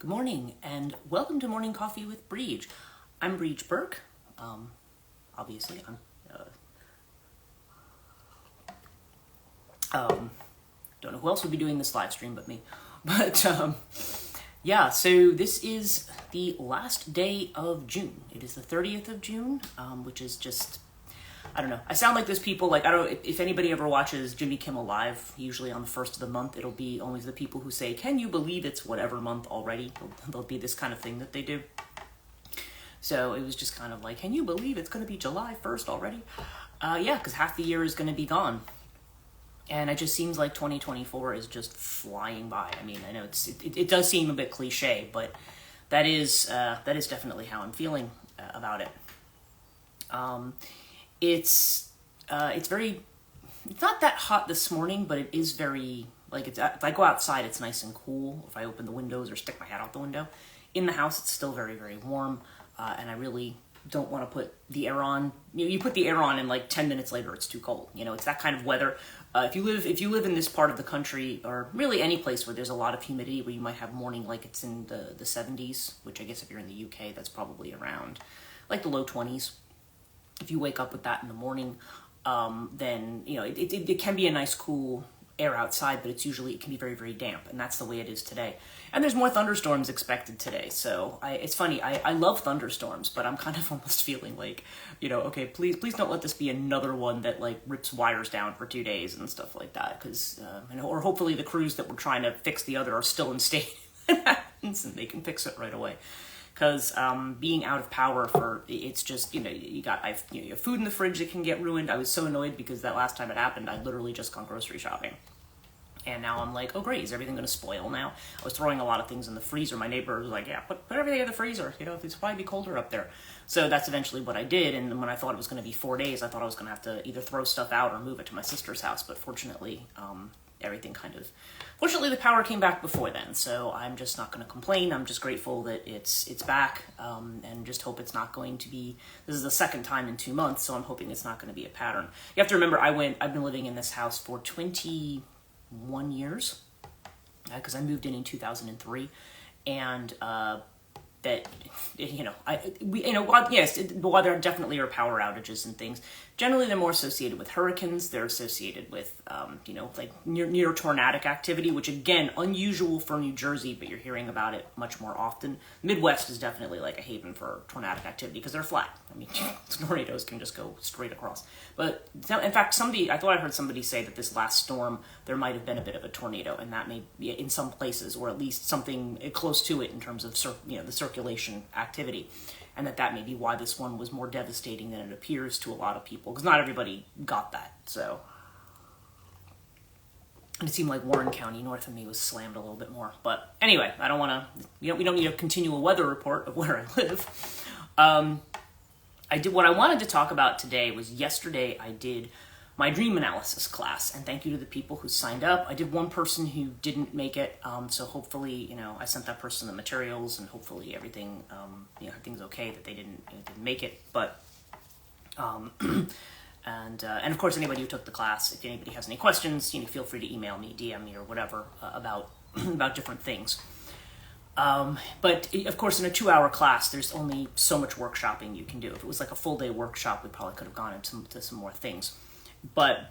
Good morning, and welcome to Morning Coffee with Brigid. I'm Brigid Burke. Obviously, don't know who else would be doing this live stream but me. But yeah, so this is the last day of June. It is the 30th of June, which is just, I don't know. I sound like those people, like, I don't know, if anybody ever watches Jimmy Kimmel Live, usually on the first of the month, it'll be always the people who say, can you believe it's whatever month already? There'll be this kind of thing that they do. So it was just kind of like, can you believe it's going to be July 1st already? Yeah, because half the year is going to be gone. And it just seems like 2024 is just flying by. I mean, I know it does seem a bit cliche, but that is definitely how I'm feeling about it. It's not that hot this morning, but it is very, like, if I go outside, it's nice and cool. If I open the windows or stick my head out the window. In the house, it's still very, very warm, and I really don't want to put the air on. You put the air on and like 10 minutes later, it's too cold. You know, it's that kind of weather. If you live in this part of the country, or really any place where there's a lot of humidity, where you might have morning like it's in the 70s, which I guess if you're in the UK, that's probably around like the low 20s. If you wake up with that in the morning, then, you know, it can be a nice cool air outside, but it can be very, very damp, and that's the way it is today. And there's more thunderstorms expected today, so it's funny, I love thunderstorms, but I'm kind of almost feeling like, you know, okay, please don't let this be another one that, like, rips wires down for 2 days and stuff like that, because, or hopefully the crews that were trying to fix the other are still in state and they can fix it right away. Because being out of power it's just, you know, you have food in the fridge that can get ruined. I was so annoyed because that last time it happened, I literally just gone grocery shopping. And now I'm like, oh great, is everything going to spoil now? I was throwing a lot of things in the freezer. My neighbor was like, yeah, put everything in the freezer. You know, it's probably be colder up there. So that's eventually what I did. And when I thought it was going to be 4 days, I thought I was going to have to either throw stuff out or move it to my sister's house. But fortunately, fortunately the power came back before then. So I'm just not going to complain. I'm just grateful that it's back, and just hope it's not going to be, this is the second time in 2 months. So I'm hoping it's not going to be a pattern. You have to remember, I've been living in this house for 21 years, because I moved in 2003, and that, you know, while there definitely are power outages and things, generally they're more associated with hurricanes. They're associated with, you know, like near tornadic activity, which again, unusual for New Jersey, but you're hearing about it much more often. Midwest is definitely like a haven for tornadic activity because they're flat. I mean, tornadoes can just go straight across. But in fact, I thought I heard somebody say that this last storm, there might have been a bit of a tornado, and that may be in some places, or at least something close to it in terms of, you know, the circulation activity. And that may be why this one was more devastating than it appears to a lot of people, because not everybody got that. So, and it seemed like Warren County, north of me, was slammed a little bit more. But anyway, I don't want to. We don't need a continual weather report of where I live. What I wanted to talk about today was yesterday I did my dream analysis class, and thank you to the people who signed up. I did one person who didn't make it, so hopefully, you know, I sent that person the materials, and hopefully everything, you know, everything's okay that they didn't make it. But and of course, anybody who took the class, if anybody has any questions, you know, feel free to email me, DM me, or whatever about about different things. But of course, in a 2-hour class, there's only so much workshopping you can do. If it was like a full day workshop, we probably could have gone into some more things. But,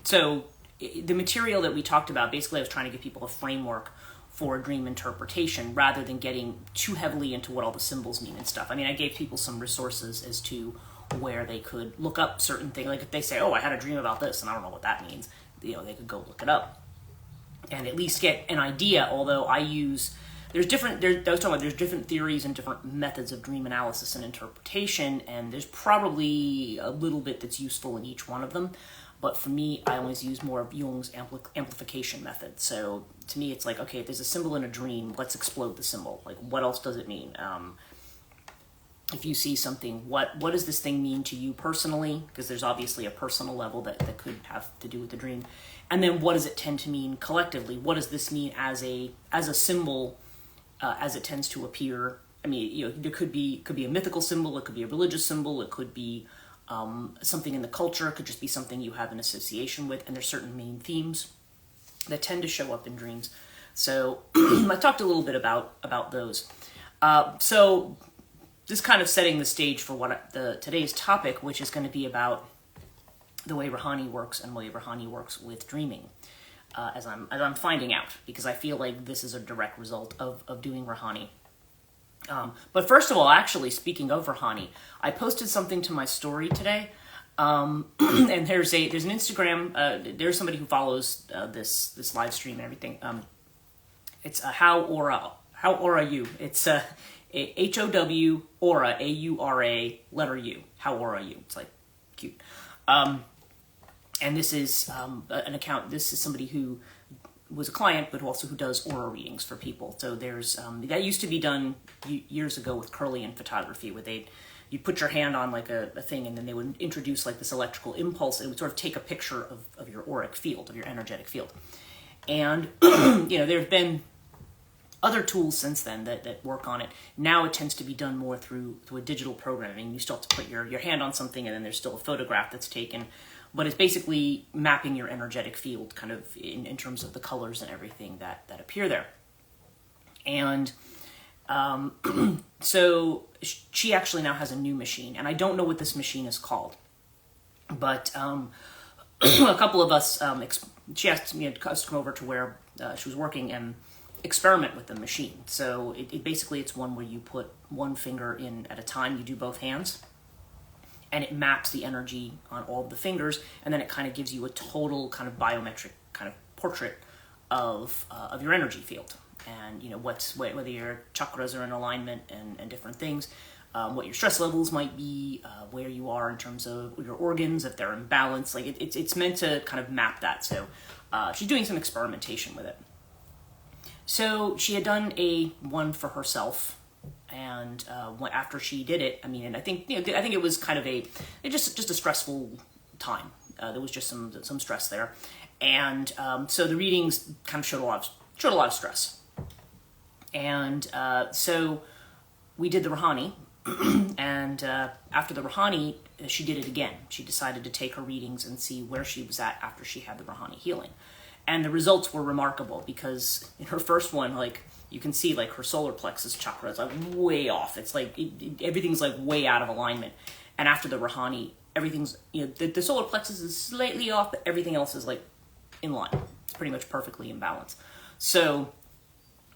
so the material that we talked about, basically I was trying to give people a framework for dream interpretation rather than getting too heavily into what all the symbols mean and stuff. I mean, I gave people some resources as to where they could look up certain things. Like if they say, oh, I had a dream about this and I don't know what that means, you know, they could go look it up and at least get an idea. Although there's different theories and different methods of dream analysis and interpretation, and there's probably a little bit that's useful in each one of them. But for me, I always use more of Jung's amplification method. So to me, it's like, okay, if there's a symbol in a dream, let's explode the symbol. Like, what else does it mean? If you see something, what does this thing mean to you personally? Because there's obviously a personal level that could have to do with the dream. And then what does it tend to mean collectively? What does this mean as a symbol, as it tends to appear? I mean, you know, there could be a mythical symbol, it could be a religious symbol, it could be something in the culture, it could just be something you have an association with, and there's certain main themes that tend to show up in dreams. So I talked a little bit about those. So just kind of setting the stage for what today's topic, which is going to be about the way Rahanni works and the way Rahanni works with dreaming, as I'm finding out, because I feel like this is a direct result of doing Rahanni. But first of all, actually, speaking of Rahanni, I posted something to my story today, and there's an Instagram. There's somebody who follows this live stream and everything. It's how aura you. It's HOW aura AURA letter U. How aura you. It's like cute. And this is an account. This is somebody who was a client, but also who does aura readings for people. So there's that used to be done years ago with Curlian photography, where you put your hand on like a thing, and then they would introduce like this electrical impulse, and it would sort of take a picture of your auric field, of your energetic field. And there have been other tools since then that work on it. Now it tends to be done more through a digital programming. You still have to put your hand on something, and then there's still a photograph that's taken. But it's basically mapping your energetic field kind of in terms of the colors and everything that appear there. And so she actually now has a new machine, and I don't know what this machine is called. But a couple of us, she asked me to come over to where she was working and experiment with the machine. So it's one where you put one finger in at a time. You do both hands. And it maps the energy on all of the fingers, and then it kind of gives you a total kind of biometric kind of portrait of your energy field, and whether your chakras are in alignment and different things, what your stress levels might be, where you are in terms of your organs, if they're in balance. Like it's meant to kind of map that. So she's doing some experimentation with it. So she had done one for herself. And after she did it, I think it was kind of just a stressful time. There was just some stress there, and so the readings kind of showed a lot of stress. And so we did the Rahanni, and after the Rahanni, she did it again. She decided to take her readings and see where she was at after she had the Rahanni healing, and the results were remarkable, because in her first one, like, you can see like her solar plexus chakra is like way off. It's like everything's like way out of alignment. And after the Rahanni, everything's, the solar plexus is slightly off, but everything else is like in line. It's pretty much perfectly in balance. So,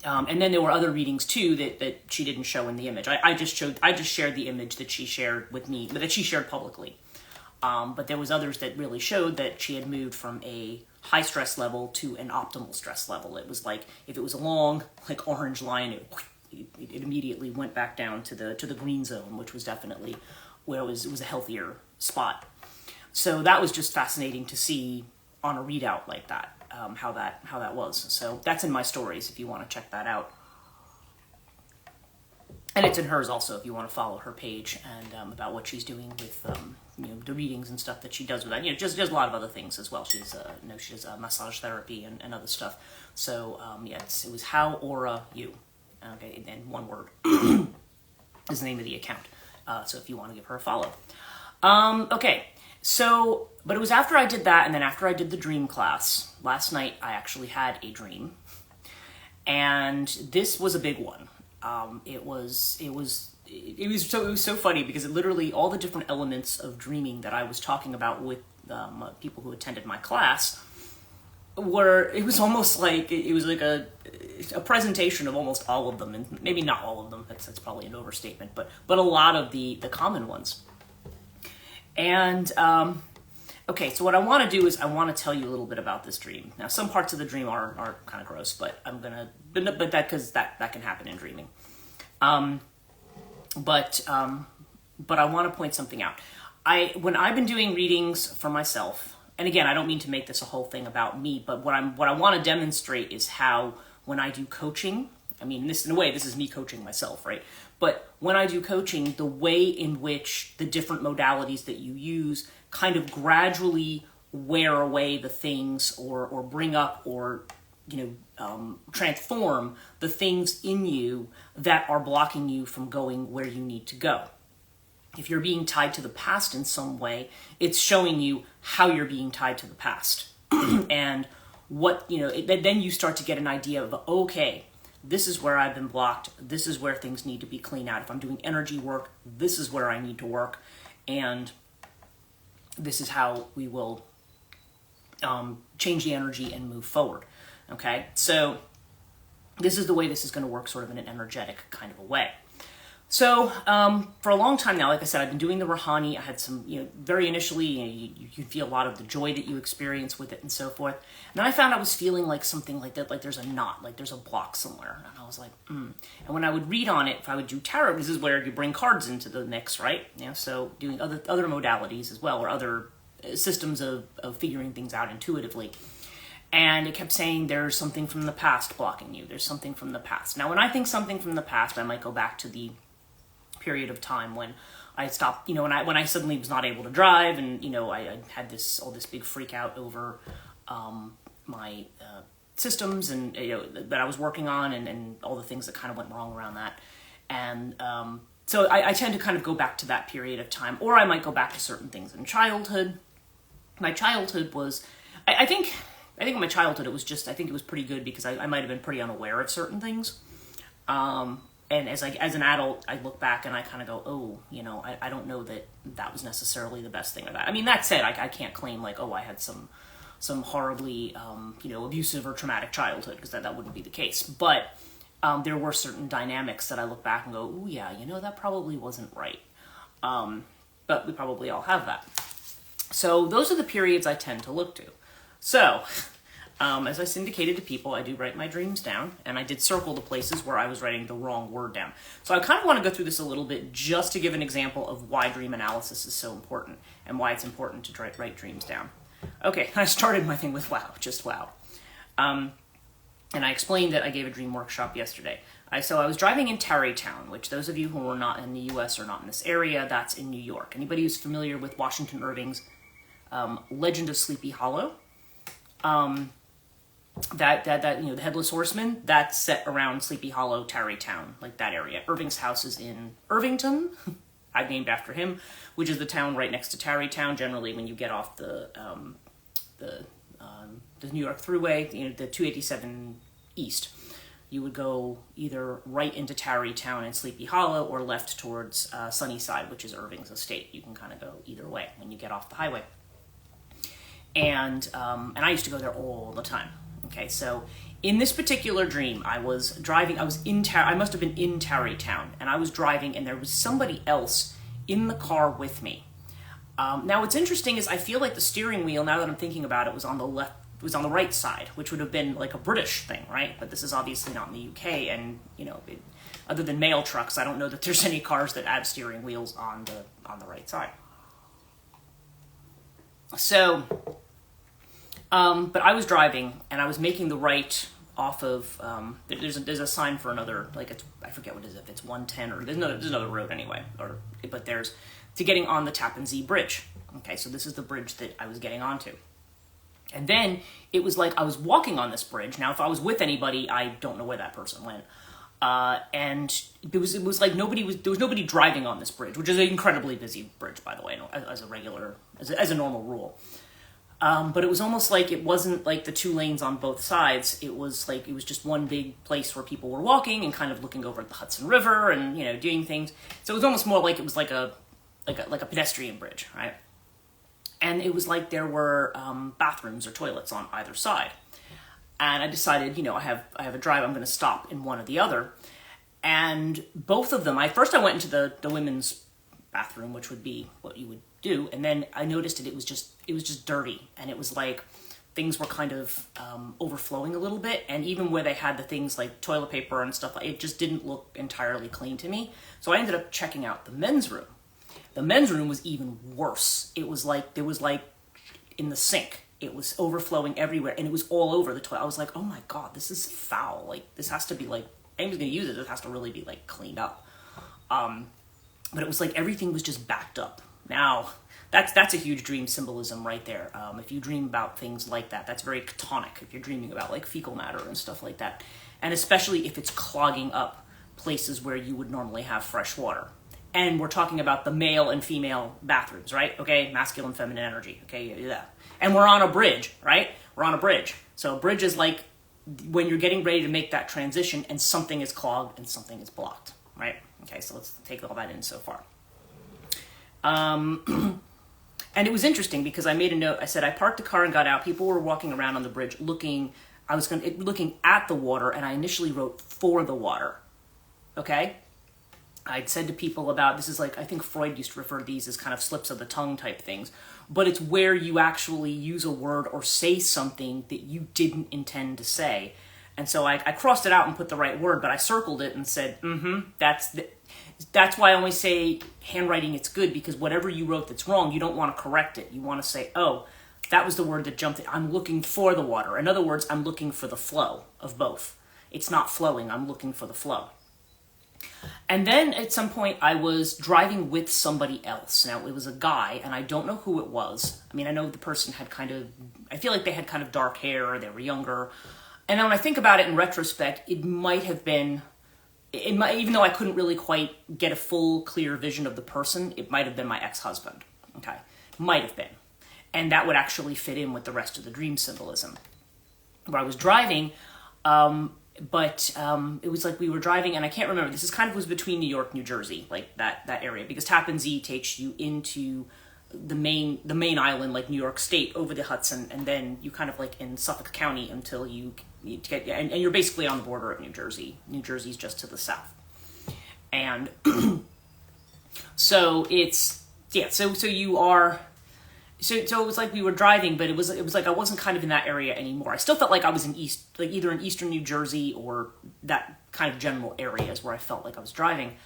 and then there were other readings too that she didn't show in the image. I just shared the image that she shared with me, but that she shared publicly. But there was others that really showed that she had moved from a high stress level to an optimal stress level. It was like, if it was a long, like orange line, it immediately went back down to the green zone, which was definitely where it was a healthier spot. So that was just fascinating to see on a readout like that, how that was. So that's in my stories if you want to check that out. And it's in hers also if you want to follow her page and about what she's doing with the readings and stuff that she does with that. Just a lot of other things as well. She does massage therapy and other stuff. So it was How Aura You. Okay, and one word is the name of the account. So if you want to give her a follow. Okay, so but it was after I did that, and then after I did the dream class last night, I actually had a dream, and this was a big one. It was so funny, because it literally, all the different elements of dreaming that I was talking about with people who attended my class it was almost like, it was like a presentation of almost all of them, and maybe not all of them, that's probably an overstatement, but a lot of the common ones. And okay, so what I want to do is I want to tell you a little bit about this dream. Now, some parts of the dream are kind of gross, but because that can happen in dreaming. But I want to point something out. When I've been doing readings for myself, and again, I don't mean to make this a whole thing about me, but what I want to demonstrate is how, when I do coaching, this in a way, this is me coaching myself, right? But when I do coaching, the way in which the different modalities that you use kind of gradually wear away the things or bring up or transform the things in you that are blocking you from going where you need to go. If you're being tied to the past in some way, it's showing you how you're being tied to the past. And then you start to get an idea of, okay, this is where I've been blocked. This is where things need to be cleaned out. If I'm doing energy work, this is where I need to work. And this is how we will change the energy and move forward. Okay, so this is the way this is going to work, sort of in an energetic kind of a way. So for a long time now, like I said, I've been doing the Rahanni. I had some, very initially, you feel a lot of the joy that you experience with it and so forth. And then I found I was feeling like something like that, like there's a knot, like there's a block somewhere. And I was like, And when I would read on it, if I would do tarot, this is where you bring cards into the mix, right? So doing other modalities as well, or other systems of figuring things out intuitively. And it kept saying there's something from the past blocking you. There's something from the past. Now, when I think something from the past, I might go back to the period of time when I stopped, when I suddenly was not able to drive, and I had all this big freak out over my systems and that I was working on, and all the things that kind of went wrong around that. And so I tend to kind of go back to that period of time, or I might go back to certain things in childhood. My childhood was, I think in my childhood it was just, I think it was pretty good because I might have been pretty unaware of certain things. And as an adult, I look back and I kind of go, I don't know that was necessarily the best thing or that. I mean, that said, I can't claim like, I had some horribly, abusive or traumatic childhood, because that wouldn't be the case. But there were certain dynamics that I look back and go, that probably wasn't right. But we probably all have that. So those are the periods I tend to look to. So as I syndicated to people, I do write my dreams down, and I did circle the places where I was writing the wrong word down. So I kind of want to go through this a little bit just to give an example of why dream analysis is so important and why it's important to write dreams down. Okay, I started my thing with wow, just wow. And I explained that I gave a dream workshop yesterday. So I was driving in Tarrytown, which those of you who are not in the U.S. or not in this area, that's in New York. Anybody who's familiar with Washington Irving's Legend of Sleepy Hollow, that the Headless Horseman, that's set around Sleepy Hollow, Tarrytown, like that area. Irving's house is in Irvington. I've named after him, which is the town right next to Tarrytown. Generally, when you get off the New York Thruway, the 287 East, you would go either right into Tarrytown and Sleepy Hollow, or left towards Sunnyside, which is Irving's estate. You can kind of go either way when you get off the highway. And I used to go there all the time. Okay, so in this particular dream, I was driving, I must have been in Tarrytown, and I was driving, and there was somebody else in the car with me. Now what's interesting is I feel like the steering wheel, now that I'm thinking about it, was on the right side, which would have been like a British thing, right? But this is obviously not in the UK, and other than mail trucks, I don't know that there's any cars that have steering wheels on the right side. So, but I was driving, and I was making the right off of, there's a sign for another, I forget what it is, if it's 110, or there's another road anyway, but there's, to getting on the Tappan Zee Bridge. Okay, so this is the bridge that I was getting onto. And then it was like I was walking on this bridge. Now, if I was with anybody, I don't know where that person went. And it was like there was nobody driving on this bridge, which is an incredibly busy bridge, by the way, as a normal rule. But it was almost like it wasn't like the two lanes on both sides. It was just one big place where people were walking and kind of looking over at the Hudson River and, doing things. So it was almost more like it was like a pedestrian bridge, right? And it was like there were bathrooms or toilets on either side. And I decided, I have a drive, I'm going to stop in one or the other. And both of them, first I went into the women's bathroom, which would be what you would do. And then I noticed it was just dirty. And it was like things were kind of overflowing a little bit. And even where they had the things like toilet paper and stuff, it just didn't look entirely clean to me. So I ended up checking out the men's room. The men's room was even worse. It was like, in the sink. It was overflowing everywhere, and it was all over the toilet. I was like, oh my God, this is foul. Like, this has to be anyone's gonna use it, it has to really be cleaned up. But it was like everything was just backed up. Now, that's a huge dream symbolism right there. If you dream about things like that, that's very chthonic. If you're dreaming about fecal matter and stuff like that. And especially if it's clogging up places where you would normally have fresh water. And we're talking about the male and female bathrooms, right? Okay, masculine, feminine energy. Okay, yeah. And we're on a bridge, right? We're on a bridge. So a bridge is like when you're getting ready to make that transition and something is clogged and something is blocked, right? Okay, so let's take all that in so far. And it was interesting because I made a note. I said I parked the car and got out. People were walking around on the bridge looking at the water, and I initially wrote for the water. Okay? I'd said to people about, this is like, I think Freud used to refer to these as kind of slips of the tongue type things, but it's where you actually use a word or say something that you didn't intend to say. And so I crossed it out and put the right word, but I circled it and said, that's why I always say handwriting, it's good, because whatever you wrote that's wrong, you don't want to correct it. You want to say, oh, that was the word that jumped in. I'm looking for the water. In other words, I'm looking for the flow of both. It's not flowing. I'm looking for the flow. And then at some point I was driving with somebody else. Now it was a guy, and I don't know who it was. I mean, I know the person had I feel like they had kind of dark hair, or they were younger. And then when I think about it in retrospect, it might have been, even though I couldn't really quite get a full, clear vision of the person, it might have been my ex-husband. Okay, might have been. And that would actually fit in with the rest of the dream symbolism. Where I was driving, but it was like we were driving, and I can't remember, this is kind of was between New York, New Jersey, like that area, because Tappan Zee takes you into the main island, like New York State, over the Hudson, and then you kind of like in Suffolk County until you get, and you're basically on the border of New Jersey. New Jersey's just to the south. And so it's, yeah, so you are, so it was like we were driving, but it was like I wasn't kind of in that area anymore. I still felt like I was in either in eastern New Jersey or that kind of general areas where I felt like I was driving.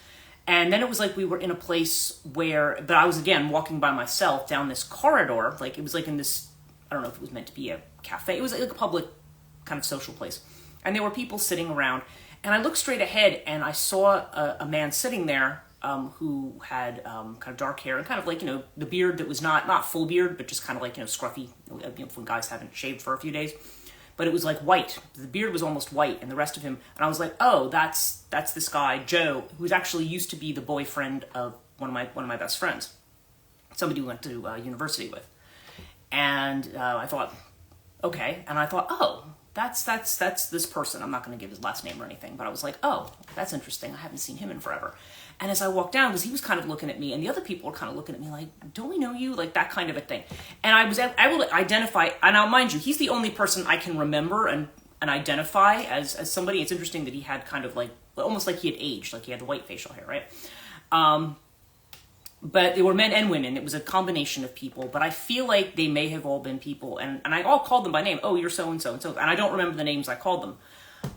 And then it was like we were in a place but I was again walking by myself down this corridor, like it was like in this, I don't know if it was meant to be a cafe. It was like a public kind of social place. And there were people sitting around, and I looked straight ahead and I saw a man sitting there who had kind of dark hair and kind of like, the beard that was not full beard, but just kind of like, scruffy, when guys haven't shaved for a few days. But it was like white. The beard was almost white, and the rest of him, and I was like, oh, that's this guy, Joe, who's actually used to be the boyfriend of one of my best friends, somebody we went to university with. And I thought, okay, and I thought, oh, that's this person. I'm not going to give his last name or anything, but I was like, oh, that's interesting. I haven't seen him in forever. And as I walked down, because he was kind of looking at me, and the other people were kind of looking at me like, don't we know you? Like that kind of a thing. And I was able to identify, and now mind you, he's the only person I can remember and identify as somebody. It's interesting that he had kind of like, almost like he had aged, like he had white facial hair, right? But they were men and women. It was a combination of people, but I feel like they may have all been people, and I all called them by name. Oh, you're so-and-so and so, and I don't remember the names I called them.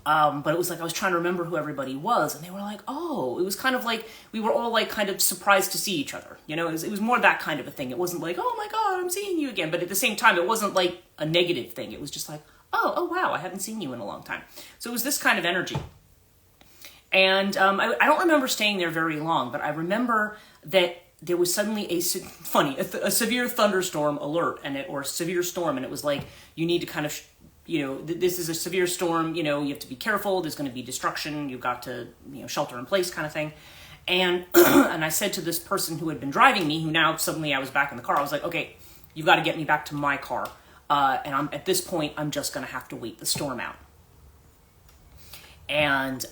But it was like I was trying to remember who everybody was, and they were like, oh, it was kind of like we were all like kind of surprised to see each other. It was more that kind of a thing. It wasn't like, oh my God, I'm seeing you again. But at the same time, it wasn't like a negative thing. It was just like, oh wow, I haven't seen you in a long time. So it was this kind of energy. And I don't remember staying there very long, but I remember that there was suddenly a severe thunderstorm alert, or severe storm, and it was like, you need to kind of, this is a severe storm, you have to be careful, there's going to be destruction, you've got to, shelter in place kind of thing. And and I said to this person who had been driving me, who now suddenly I was back in the car, I was like, okay, you've got to get me back to my car. And at this point, I'm just going to have to wait the storm out. And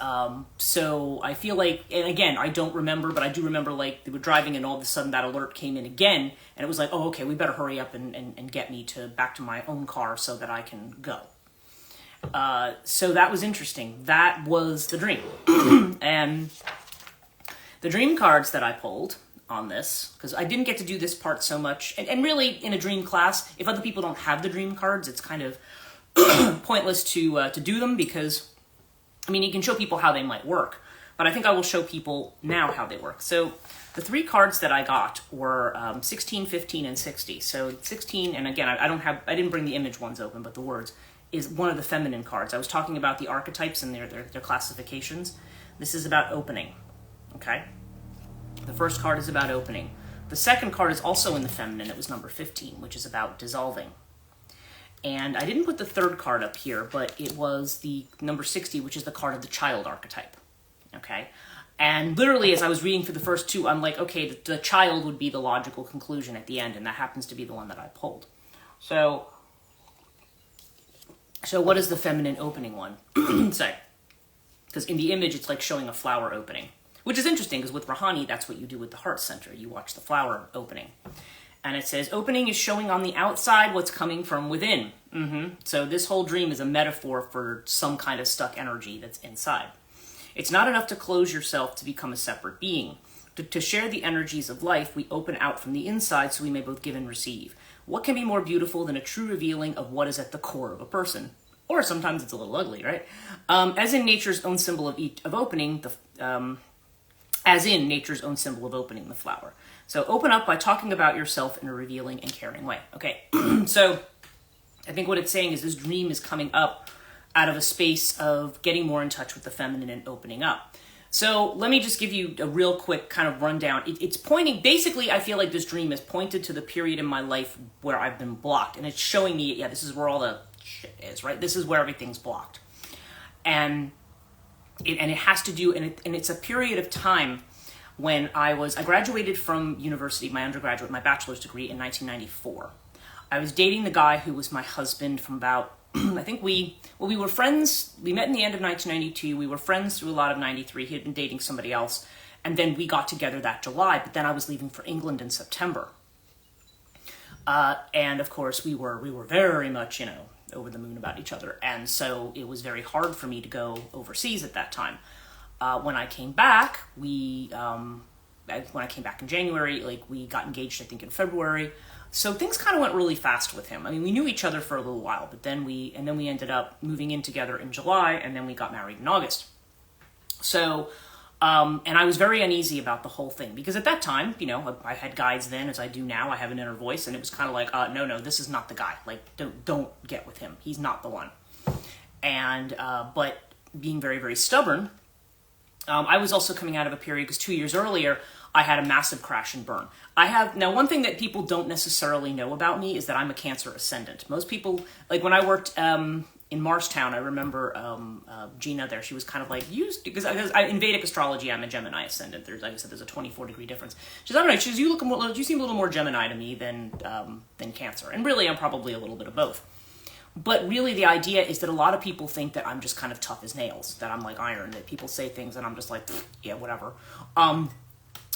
so I feel like, and again, I don't remember, but I do remember like they were driving and all of a sudden that alert came in again, and it was like, oh, okay, we better hurry up and get me back to my own car so that I can go. So that was interesting. That was the dream. And the dream cards that I pulled on this, because I didn't get to do this part so much, and really in a dream class, if other people don't have the dream cards, it's kind of pointless to do them, because you can show people how they might work, but I think I will show people now how they work. So the three cards that I got were 16, 15, and 60. So 16, and again, I didn't bring the image ones open, but the words, is one of the feminine cards. I was talking about the archetypes and their classifications. This is about opening, okay? The first card is about opening. The second card is also in the feminine. It was number 15, which is about dissolving. And I didn't put the third card up here, but it was the number 60, which is the card of the child archetype, okay? And literally, as I was reading through the first two, I'm like, okay, the child would be the logical conclusion at the end, and that happens to be the one that I pulled. So, So what does the feminine opening one say? Because in the image, it's like showing a flower opening, which is interesting because with Rahanni, that's what you do with the heart center. You watch the flower opening. And it says, opening is showing on the outside what's coming from within. So this whole dream is a metaphor for some kind of stuck energy that's inside. It's not enough to close yourself to become a separate being. To share the energies of life, we open out from the inside so we may both give and receive. What can be more beautiful than a true revealing of what is at the core of a person? Or sometimes it's a little ugly, right? As in nature's own symbol of opening, the flower. So open up by talking about yourself in a revealing and caring way. Okay, so I think what it's saying is this dream is coming up out of a space of getting more in touch with the feminine and opening up. So let me just give you a real quick kind of rundown. It's pointing, basically, I feel like this dream is pointed to the period in my life where I've been blocked. And it's showing me, yeah, this is where all the shit is, right? This is where everything's blocked. And it has to do, and it's a period of time when I graduated from university, my undergraduate, my bachelor's degree in 1994. I was dating the guy who was my husband from about, I think we were friends. We met in the end of 1992. We were friends through a lot of 93. He had been dating somebody else. And then we got together that July, but then I was leaving for England in September. And of course we were very much, over the moon about each other. And so it was very hard for me to go overseas at that time. When I came back, when I came back in January, we got engaged, I think, in February. So things kind of went really fast with him. I mean, we knew each other for a little while, but then we ended up moving in together in July, and then we got married in August. So, and I was very uneasy about the whole thing because at that time, I had guides then, as I do now. I have an inner voice, and it was kind of like, no, this is not the guy. Don't get with him. He's not the one. And but being very, very stubborn. I was also coming out of a period because 2 years earlier, I had a massive crash and burn. Now one thing that people don't necessarily know about me is that I'm a Cancer ascendant. Most people, when I worked in Marshtown, I remember Gina there, she was kind of like, because in Vedic astrology, I'm a Gemini ascendant. Like I said, there's a 24-degree difference. She's, I don't know, she says, you seem a little more Gemini to me than Cancer. And really, I'm probably a little bit of both. But really, the idea is that a lot of people think that I'm just kind of tough as nails, that I'm like iron, that people say things and I'm just like, yeah, whatever.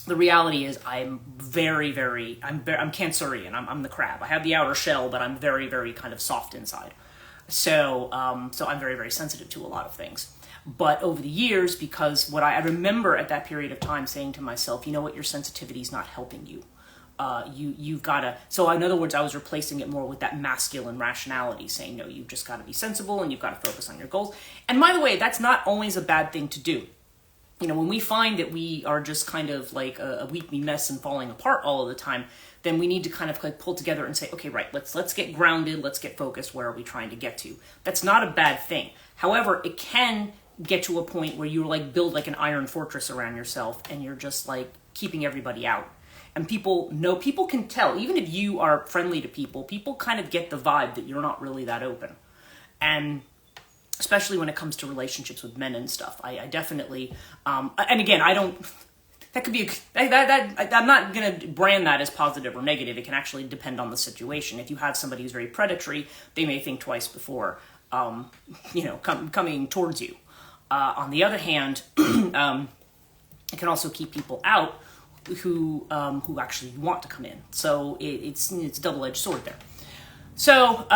The reality is I'm very, very, I'm Cancerian. I'm the crab. I have the outer shell, but I'm very, very kind of soft inside. So I'm very, very sensitive to a lot of things. But over the years, because what I remember at that period of time saying to myself, you know what, your sensitivity is not helping you. You've got to, so in other words, I was replacing it more with that masculine rationality, saying, no, you've just got to be sensible and you've got to focus on your goals. And by the way, that's not always a bad thing to do. When we find that we are just kind of like a weekly mess and falling apart all of the time, then we need to kind of pull together and say, okay, right, let's get grounded, let's get focused. Where are we trying to get to? That's not a bad thing. However, it can get to a point where you build like an iron fortress around yourself and you're just like keeping everybody out. And people can tell, even if you are friendly to people kind of get the vibe that you're not really that open. And especially when it comes to relationships with men and stuff, I definitely, and again, that could be, I'm not going to brand that as positive or negative. It can actually depend on the situation. If you have somebody who's very predatory, they may think twice before, coming towards you. On the other hand, it can also keep people out who actually want to come in. So it's a double-edged sword there. So,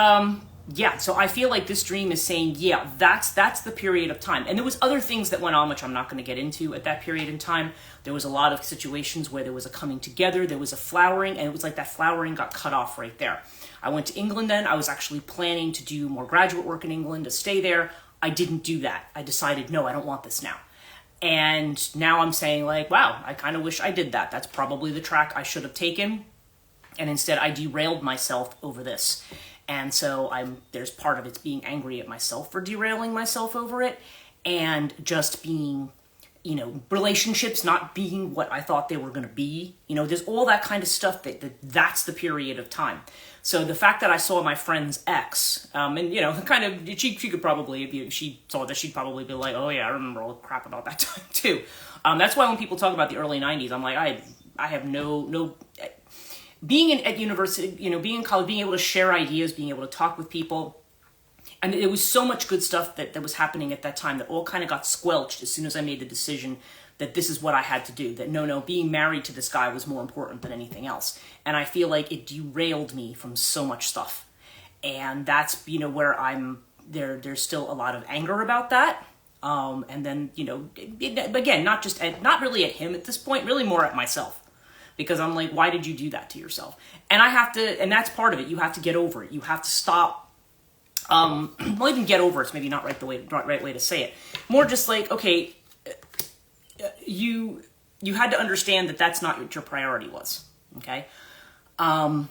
so I feel like this dream is saying, yeah, that's the period of time. And there was other things that went on, which I'm not going to get into at that period in time. There was a lot of situations where there was a coming together, there was a flowering, and it was like that flowering got cut off right there. I went to England then. I was actually planning to do more graduate work in England, to stay there. I didn't do that. I decided, no, I don't want this now. And now I'm saying wow, I kind of wish I did that. That's probably the track I should have taken. And instead I derailed myself over this. And so there's part of it's being angry at myself for derailing myself over it. And just being, relationships not being what I thought they were going to be. There's all that kind of stuff that's the period of time. So the fact that I saw my friend's ex, and kind of, she could probably, if she saw this, she'd probably be like, oh yeah, I remember all the crap about that time too. That's why when people talk about the early 90s, I'm like, I have no, being at university, being in college, being able to share ideas, being able to talk with people, and it was so much good stuff that was happening at that time that all kind of got squelched as soon as I made the decision that this is what I had to do, that no, being married to this guy was more important than anything else. And I feel like it derailed me from so much stuff. And that's, where there's still a lot of anger about that. And then, again, not really at him at this point, really more at myself. Because I'm like, why did you do that to yourself? And and that's part of it. You have to get over it. You have to stop. Well, even get over it's maybe not right way to say it. More just like, okay, you had to understand that that's not what your priority was. Okay. And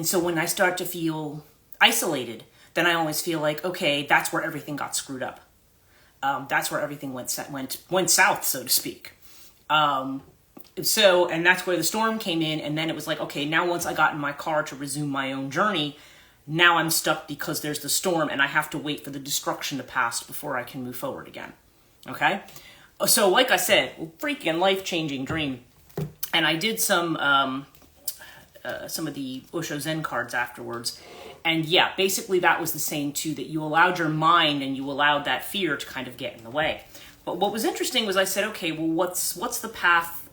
so when I start to feel isolated, then I always feel like, okay, that's where everything got screwed up. That's where everything went south, so to speak. And that's where the storm came in. And then it was like, okay, now once I got in my car to resume my own journey, now I'm stuck because there's the storm and I have to wait for the destruction to pass before I can move forward again. Okay. So like I said, freaking life-changing dream. And I did some of the Osho Zen cards afterwards. And yeah, basically that was the saying too, that you allowed your mind and you allowed that fear to kind of get in the way. But what was interesting was I said, okay, well, what's the path?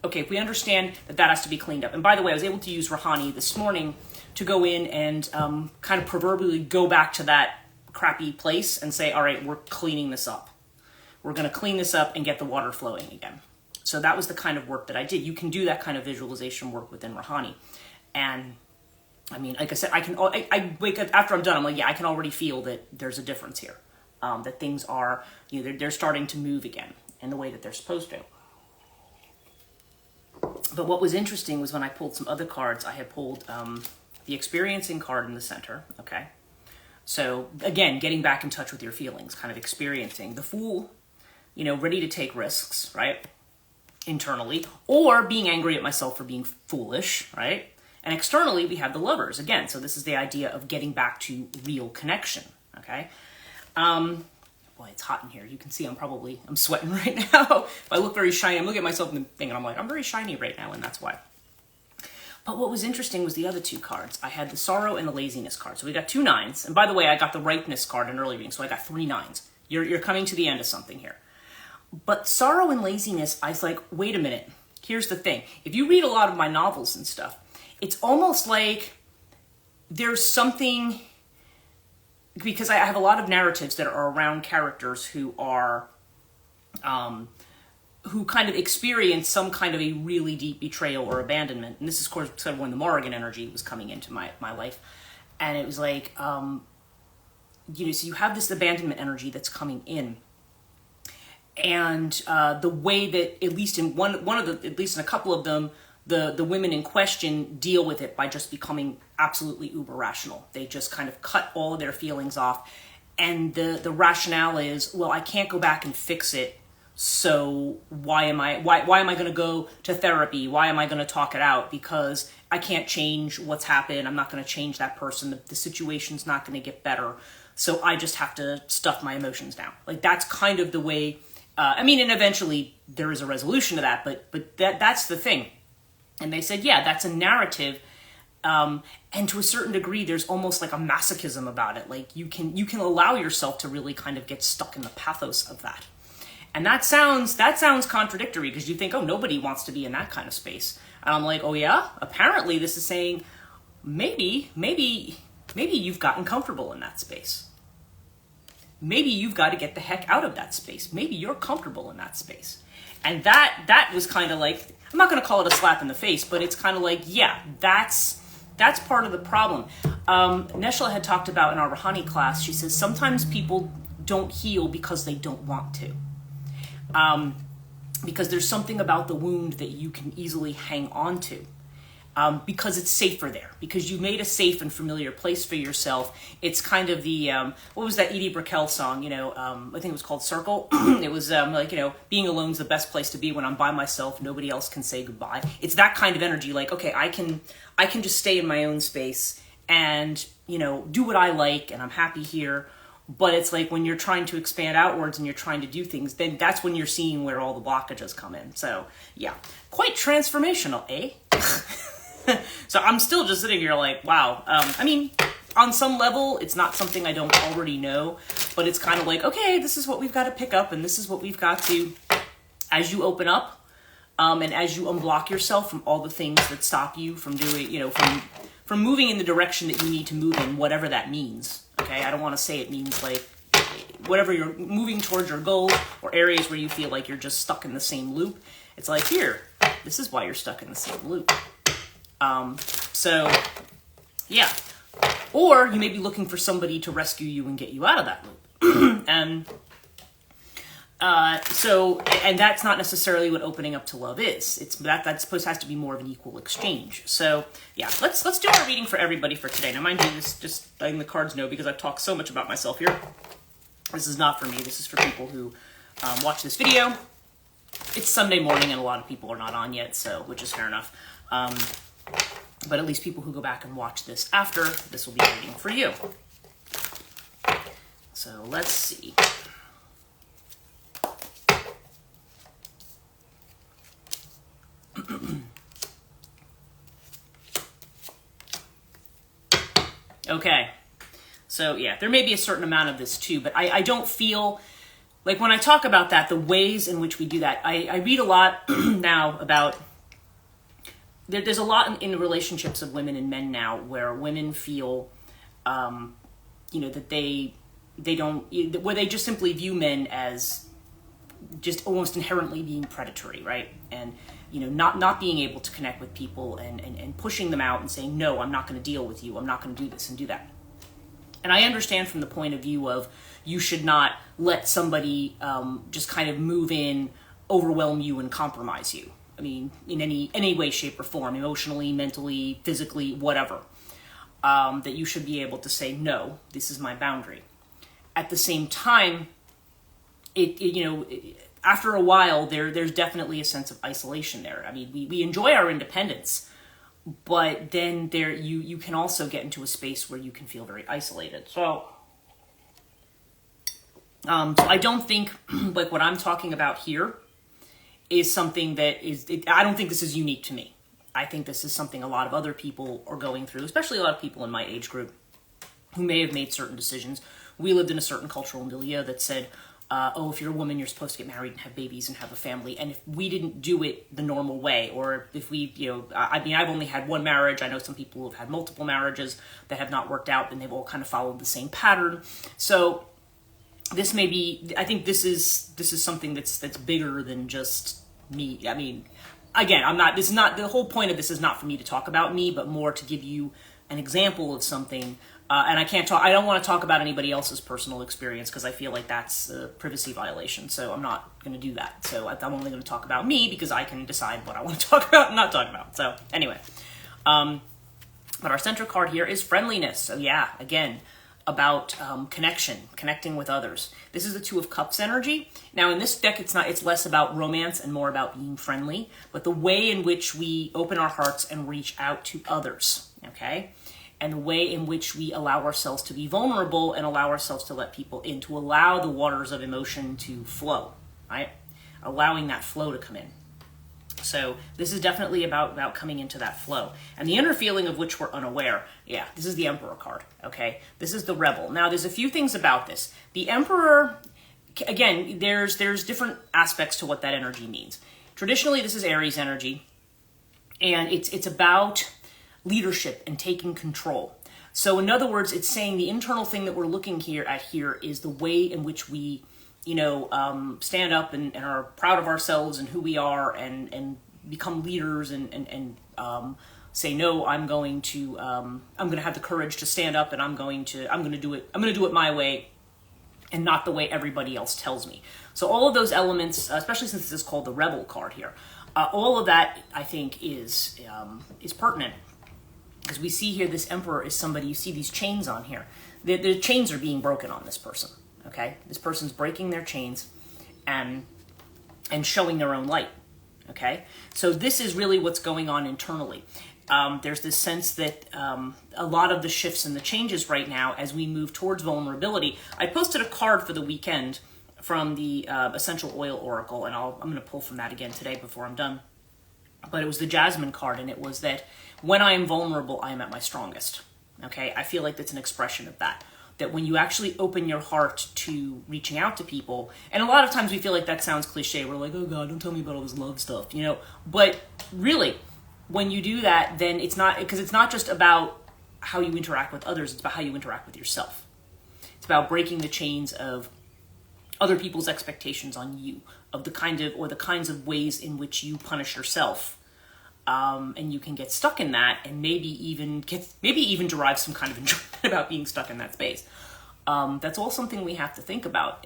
Okay, if we understand that has to be cleaned up. And by the way, I was able to use Rahanni this morning to go in and kind of proverbially go back to that crappy place and say, all right, we're cleaning this up. We're going to clean this up and get the water flowing again. So that was the kind of work that I did. You can do that kind of visualization work within Rahanni. And I mean, like I said, I wake up after I'm done. I'm like, yeah, I can already feel that there's a difference here. That things are, they're starting to move again in the way that they're supposed to. But what was interesting was when I pulled some other cards, I had pulled the experiencing card in the center. Okay. So again, getting back in touch with your feelings, kind of experiencing the Fool, ready to take risks, right? Internally, or being angry at myself for being foolish, right? And externally, we have the Lovers again. So this is the idea of getting back to real connection. Okay. Boy, it's hot in here. You can see I'm sweating right now. If I look very shiny, I'm looking at myself in the thing and I'm like, I'm very shiny right now. And that's why. But what was interesting was the other two cards. I had the Sorrow and the Laziness card. So we got 2 9s. And by the way, I got the Ripeness card in early reading. So I got 3 9s. You're coming to the end of something here. But Sorrow and Laziness, I was like, wait a minute. Here's the thing. If you read a lot of my novels and stuff, it's almost like there's something, because I have a lot of narratives that are around characters who are, who kind of experience some kind of a really deep betrayal or abandonment. And this is, of course, sort of when the Morrigan energy was coming into my life. And it was like, so you have this abandonment energy that's coming in. And the way that, at least in at least in a couple of them, the women in question deal with it by just becoming absolutely uber rational. They just kind of cut all of their feelings off. And the rationale is, well, I can't go back and fix it. So why am I going to go to therapy? Why am I going to talk it out? Because I can't change what's happened. I'm not going to change that person. The situation's not going to get better. So I just have to stuff my emotions down. Like that's kind of the way, and eventually there is a resolution to that, but that's the thing. And they said, yeah, that's a narrative. And to a certain degree, there's almost like a masochism about it. Like you can allow yourself to really kind of get stuck in the pathos of that. And that sounds contradictory because you think, oh, nobody wants to be in that kind of space. And I'm like, oh yeah, apparently this is saying maybe you've gotten comfortable in that space. Maybe you've got to get the heck out of that space. Maybe you're comfortable in that space. And that was kind of like, I'm not going to call it a slap in the face, but it's kind of like, yeah, that's part of the problem. Neshla had talked about in our Rahanni class, she says, sometimes people don't heal because they don't want to. Because there's something about the wound that you can easily hang on to. Because it's safer there. Because you made a safe and familiar place for yourself. It's kind of the, what was that Edie Brickell song? I think it was called Circle. It was being alone's the best place to be when I'm by myself. Nobody else can say goodbye. It's that kind of energy. Like, okay, I can just stay in my own space and, do what I like and I'm happy here. But it's like when you're trying to expand outwards and you're trying to do things, then that's when you're seeing where all the blockages come in. So, yeah, quite transformational, eh? So I'm still just sitting here like, wow. on some level, it's not something I don't already know, but it's kind of like, okay, this is what we've got to pick up, and this is what we've got to, as you open up, and as you unblock yourself from all the things that stop you from doing, from moving in the direction that you need to move in, whatever that means. Okay, I don't want to say it means like whatever you're moving towards your goal, or areas where you feel like you're just stuck in the same loop. It's like, here, this is why you're stuck in the same loop. So yeah, or you may be looking for somebody to rescue you and get you out of that loop. And and that's not necessarily what opening up to love is. It's that's supposed has to be more of an equal exchange. So yeah, let's do our reading for everybody for today. Now, mind you, this just letting the cards know, because I've talked so much about myself here. This is not for me. This is for people who watch this video. It's Sunday morning and a lot of people are not on yet, so which is fair enough. But at least people who go back and watch this after, this will be a reading for you. So let's see. Okay, so yeah, there may be a certain amount of this too, but I don't feel like when I talk about that, the ways in which we do that, I read a lot now about, there's a lot in the relationships of women and men now where women feel, that they don't, where they just simply view men as just almost inherently being predatory, right? And not being able to connect with people and pushing them out and saying, no, I'm not going to deal with you. I'm not going to do this and do that. And I understand from the point of view of you should not let somebody just kind of move in, overwhelm you, and compromise you. I mean, in any way, shape, or form, emotionally, mentally, physically, whatever. That you should be able to say, no, this is my boundary. At the same time, after a while, there's definitely a sense of isolation there. I mean, we enjoy our independence, but then you can also get into a space where you can feel very isolated. So I don't think like what I'm talking about here is something that I don't think this is unique to me. I think this is something a lot of other people are going through, especially a lot of people in my age group who may have made certain decisions. We lived in a certain cultural milieu that said, if you're a woman, you're supposed to get married and have babies and have a family. And if we didn't do it the normal way, or if we, I've only had one marriage. I know some people who have had multiple marriages that have not worked out, and they've all kind of followed the same pattern. So this may be, I think this is something that's bigger than just me. I mean, again, the whole point of this is not for me to talk about me, but more to give you an example of something. And I don't want to talk about anybody else's personal experience because I feel like that's a privacy violation. So I'm not going to do that. So I'm only going to talk about me because I can decide what I want to talk about and not talk about. So anyway, but our center card here is friendliness. So yeah, again, about connecting with others. This is the Two of Cups energy. Now in this deck, it's less about romance and more about being friendly, but the way in which we open our hearts and reach out to others, okay? And the way in which we allow ourselves to be vulnerable and allow ourselves to let people in, to allow the waters of emotion to flow, right? Allowing that flow to come in. So this is definitely about coming into that flow. And the inner feeling of which we're unaware, yeah, this is the Emperor card, okay? This is the Rebel. Now, there's a few things about this. The Emperor, again, there's different aspects to what that energy means. Traditionally, this is Aries energy, and it's about leadership and taking control. So in other words, it's saying the internal thing that we're looking here is the way in which we, stand up and are proud of ourselves and who we are and become leaders and say, no, I'm going to have the courage to stand up and I'm going to do it my way and not the way everybody else tells me. So all of those elements, especially since this is called the Rebel card here, all of that I think is pertinent. Because we see here this Emperor is somebody, you see these chains on here. The chains are being broken on this person, okay? This person's breaking their chains and showing their own light, okay? So this is really what's going on internally. There's this sense that a lot of the shifts and the changes right now as we move towards vulnerability. I posted a card for the weekend from the Essential Oil Oracle, and I'm going to pull from that again today before I'm done. But it was the Jasmine card, and it was that when I am vulnerable, I am at my strongest, Okay, I feel like that's an expression of that. That when you actually open your heart to reaching out to people, and a lot of times we feel like that sounds cliche. We're like, oh God, don't tell me about all this love stuff, you know. But really, when you do that, then it's not, because it's not just about how you interact with others, it's about how you interact with yourself. It's about breaking the chains of other people's expectations on you, of the kinds of ways in which you punish yourself. And you can get stuck in that, and maybe even derive some kind of enjoyment about being stuck in that space. That's all something we have to think about.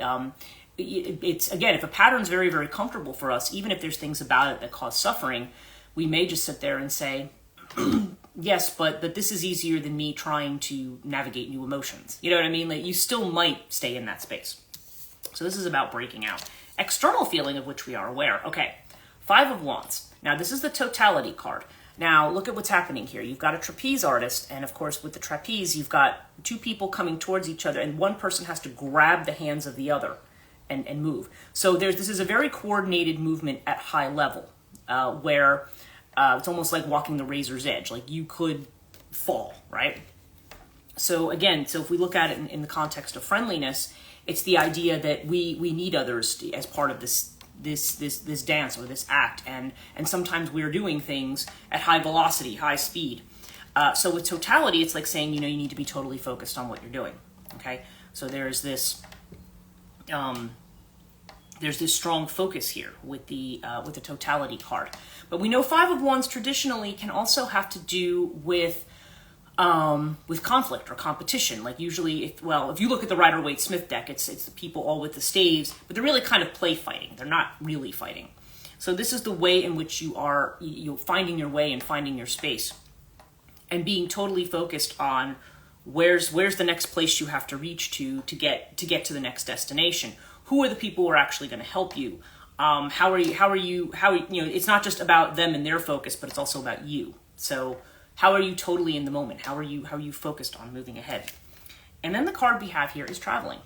It's again, if a pattern's very, very comfortable for us, even if there's things about it that cause suffering, we may just sit there and say, yes, but this is easier than me trying to navigate new emotions. You know what I mean? Like, you still might stay in that space. So this is about breaking out. External feeling of which we are aware. Okay, 5 of Wands. Now, this is the totality card. Now, look at what's happening here. You've got a trapeze artist, and of course, with the trapeze, you've got 2 people coming towards each other, and one person has to grab the hands of the other and move. So this is a very coordinated movement at high level, where it's almost like walking the razor's edge. Like, you could fall, right? So again, if we look at it in the context of friendliness, it's the idea that we need others as part of this dance or this act, and sometimes we're doing things at high velocity, high speed. So with totality, it's like saying, you need to be totally focused on what you're doing. Okay, so there's this strong focus here with the totality card. But we know 5 of Wands traditionally can also have to do with conflict or competition. Like, usually, if you look at the Rider-Waite-Smith deck, it's the people all with the staves, but they're really kind of play fighting. They're not really fighting. So this is the way in which you're finding your way and finding your space, and being totally focused on where's the next place you have to reach to get to the next destination. Who are the people who are actually going to help you? How are you? It's not just about them and their focus, but it's also about you. So how are you totally in the moment? How are you focused on moving ahead? And then the card we have here is traveling,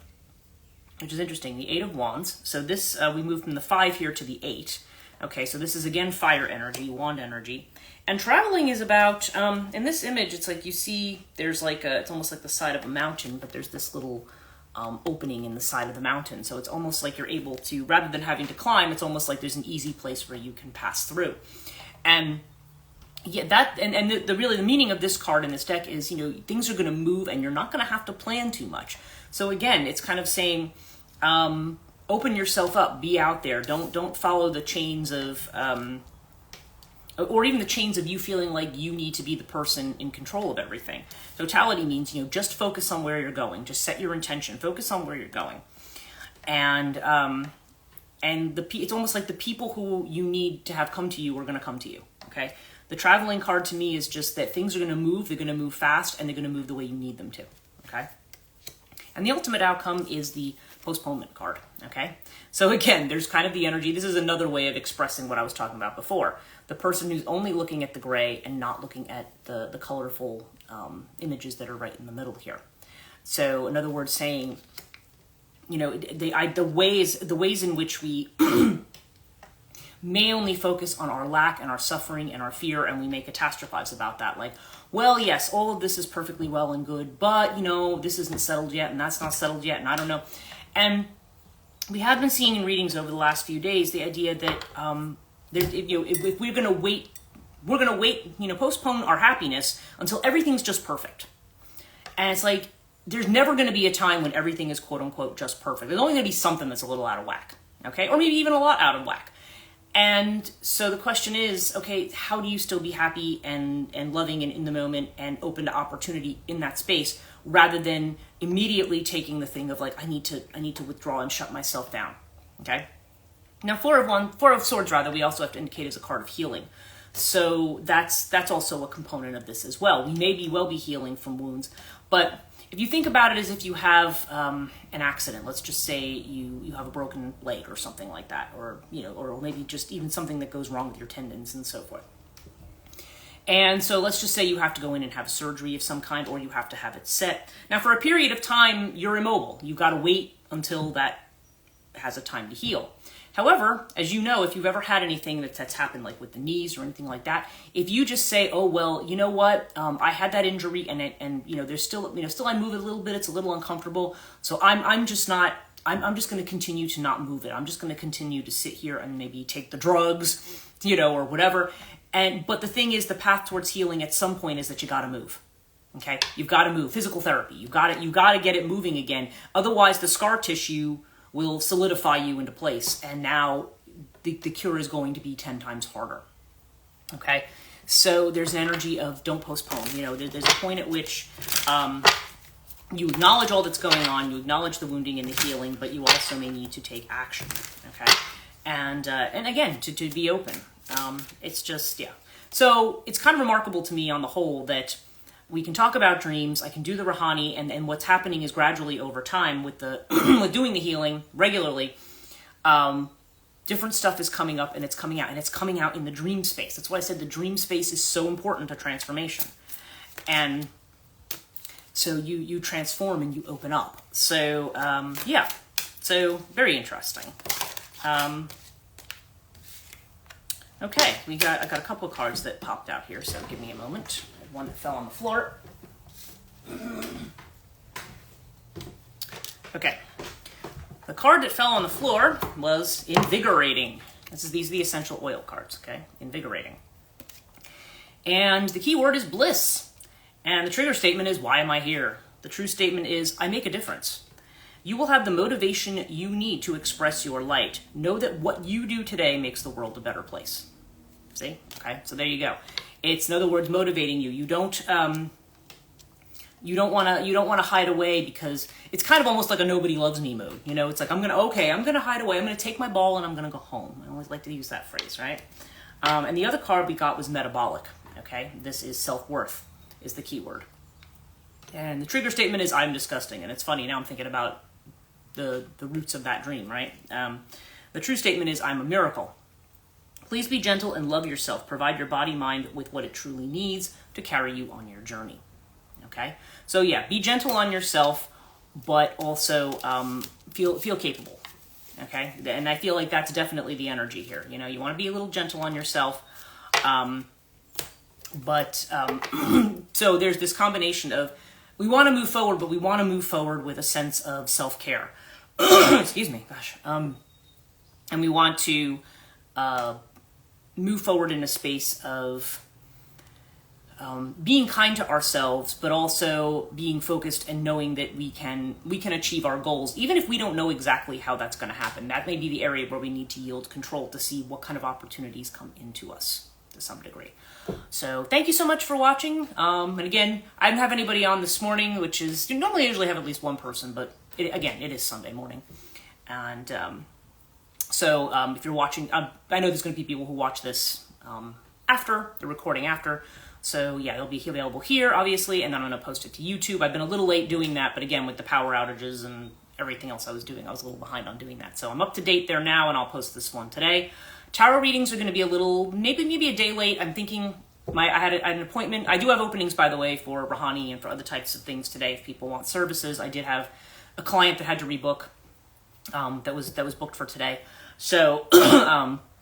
which is interesting. The 8 of Wands. So this, we moved from the 5 here to the 8. Okay, so this is again fire energy, wand energy. And traveling is about, in this image, it's like you see there's like it's almost like the side of a mountain, but there's this little opening in the side of the mountain. So it's almost like you're able to, rather than having to climb, it's almost like there's an easy place where you can pass through. And yeah, that and the meaning of this card in this deck is, things are going to move and you're not going to have to plan too much. So again, it's kind of saying, open yourself up, be out there. Don't follow the chains of, or even the chains of you feeling like you need to be the person in control of everything. Totality means, just focus on where you're going. Just set your intention. Focus on where you're going. And it's almost like the people who you need to have come to you are going to come to you. Okay. The traveling card to me is just that things are going to move, they're going to move fast, and they're going to move the way you need them to, okay? And the ultimate outcome is the postponement card, okay? So again, there's kind of the energy. This is another way of expressing what I was talking about before. The person who's only looking at the gray and not looking at the colorful images that are right in the middle here. So in other words, saying, the ways in which we may only focus on our lack and our suffering and our fear, and we may catastrophize about that. Like, well, yes, all of this is perfectly well and good, but, this isn't settled yet, and that's not settled yet, and I don't know. And we have been seeing in readings over the last few days the idea that if we're going to wait, postpone our happiness until everything's just perfect. And it's like, there's never going to be a time when everything is quote-unquote just perfect. There's only going to be something that's a little out of whack, okay? Or maybe even a lot out of whack. And so the question is, okay, how do you still be happy and loving and in the moment and open to opportunity in that space, rather than immediately taking the thing of like, I need to withdraw and shut myself down, okay? Now, Four of Swords, we also have to indicate as a card of healing. So that's also a component of this as well. We may well be healing from wounds, but if you think about it as if you have an accident, let's just say you have a broken leg or something like that, or maybe just even something that goes wrong with your tendons and so forth. And so let's just say you have to go in and have surgery of some kind, or you have to have it set. Now, for a period of time, you're immobile. You've got to wait until that has a time to heal. However, as you know, if you've ever had anything that's happened, like with the knees or anything like that, if you just say, oh, well, you know what, I had that injury and there's still, still I move it a little bit, it's a little uncomfortable. So I'm just going to continue to not move it. I'm just going to continue to sit here and maybe take the drugs, or whatever. But the thing is, the path towards healing at some point is that you got to move. Okay. You've got to move. Physical therapy. You got to get it moving again. Otherwise the scar tissue will solidify you into place. And now the cure is going to be 10 times harder. Okay. So there's an energy of don't postpone. There's a point at which, you acknowledge all that's going on, you acknowledge the wounding and the healing, but you also may need to take action. Okay. And again, to be open. It's just, yeah. So it's kind of remarkable to me on the whole that we can talk about dreams. I can do the Rahanni, and what's happening is gradually over time with the with doing the healing regularly, different stuff is coming up and it's coming out, and it's coming out in the dream space. That's why I said the dream space is so important to transformation. And so you transform and you open up. So yeah, so very interesting. Okay, I got a couple of cards that popped out here, so give me a moment. I had one that fell on the floor. Okay, the card that fell on the floor was invigorating. These are the essential oil cards, okay? Invigorating. And the key word is bliss. And the trigger statement is, why am I here? The true statement is, I make a difference. You will have the motivation you need to express your light. Know that what you do today makes the world a better place. See? Okay, so there you go. It's, in other words, motivating you. You don't want to hide away, because it's kind of almost like a nobody loves me mode. It's like, I'm going to hide away. I'm going to take my ball and I'm going to go home. I always like to use that phrase, right? And the other card we got was metabolic. Okay, this is self-worth is the key word. And the trigger statement is, I'm disgusting. And it's funny, now I'm thinking about the roots of that dream, right? The true statement is, I'm a miracle. Please be gentle and love yourself. Provide your body, mind with what it truly needs to carry you on your journey. Okay? So yeah, be gentle on yourself, but also feel capable. Okay? And I feel like that's definitely the energy here. You want to be a little gentle on yourself. So there's this combination of, we want to move forward, but we want to move forward with a sense of self-care. Excuse me, gosh. And we want to move forward in a space of being kind to ourselves, but also being focused and knowing that we can achieve our goals, even if we don't know exactly how that's going to happen. That may be the area where we need to yield control to see what kind of opportunities come into us to some degree. So thank you so much for watching. And again, I didn't have anybody on this morning, which is, normally I usually have at least one person, but it is Sunday morning. And so if you're watching, I know there's going to be people who watch this after, the recording after. So yeah, it'll be available here, obviously, and then I'm going to post it to YouTube. I've been a little late doing that, but again, with the power outages and everything else I was doing, I was a little behind on doing that. So I'm up to date there now, and I'll post this one today. Tarot readings are going to be a little, maybe a day late. I'm thinking I had an appointment. I do have openings, by the way, for Rahanni and for other types of things today if people want services. I did have a client that had to rebook that was booked for today. So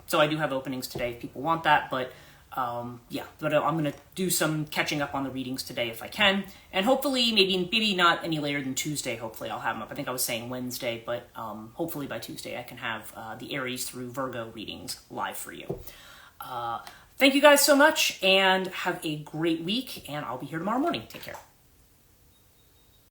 so I do have openings today if people want that. But yeah, but I'm going to do some catching up on the readings today if I can. And hopefully, maybe not any later than Tuesday, hopefully I'll have them up. I think I was saying Wednesday, but hopefully by Tuesday I can have the Aries through Virgo readings live for you. Thank you guys so much, and have a great week, and I'll be here tomorrow morning. Take care.